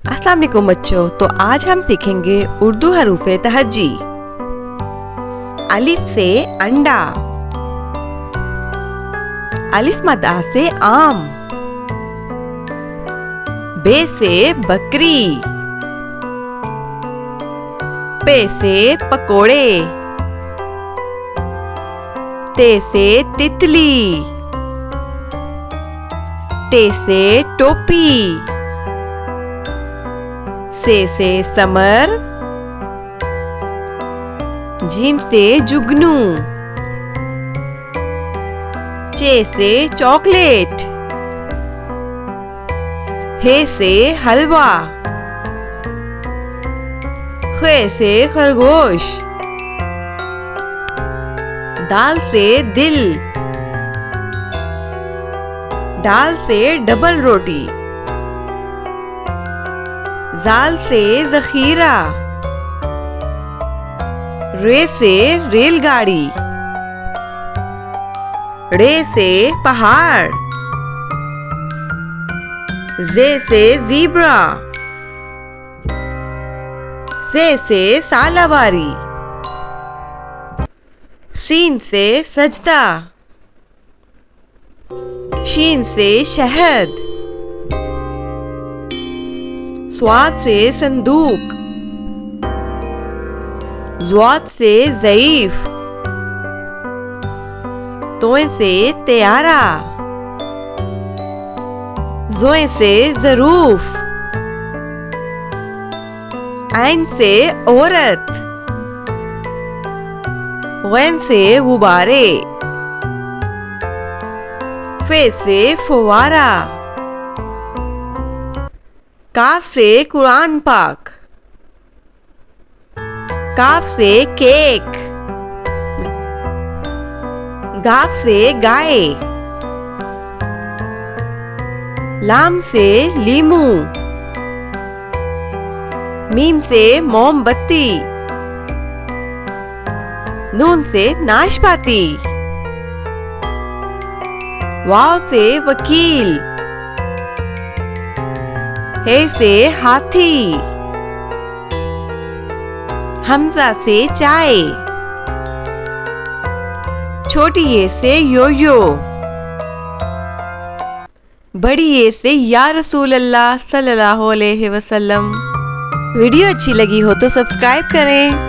अस्सलाम वालेकुम बच्चों। तो आज हम सीखेंगे उर्दू हरूफ तहज्जी। अलिफ से अंडा, अलिफ मद्दा से आम, बे से बकरी, पे से पकोड़े, ते से तितली, टे से टोपी, से समर, जीम से जुगनू, चे से चॉकलेट, हे से हलवा, खे से खरगोश, दाल से दिल, डाल से डबल रोटी, जाल से जखीरा, रे से रेलगाड़ी, रे से पहाड़, जे से ज़ीब्रा, से सालाबारी, सीन से सजदा, शीन से शहद, स्वाद से संदूक, ज़्वाद से ज़ईफ, तोए से त्यारा, ज़ोए से ज़रूफ, ऐन से औरत, गैन से गुब्बारे, फे से फुवारा, काफ से कुरान पाक, काफ से केक, गाफ से गाय, लाम से लीमू, मीम से मोमबत्ती, नून से नाशपाती, वाव से वकील, हे से हाथी, हमजा से चाय, छोटी ये से योयो, बड़ी ये से या रसूल अल्लाह सल्लल्लाहु अलैहि वसल्लम। वीडियो अच्छी लगी हो तो सब्सक्राइब करें।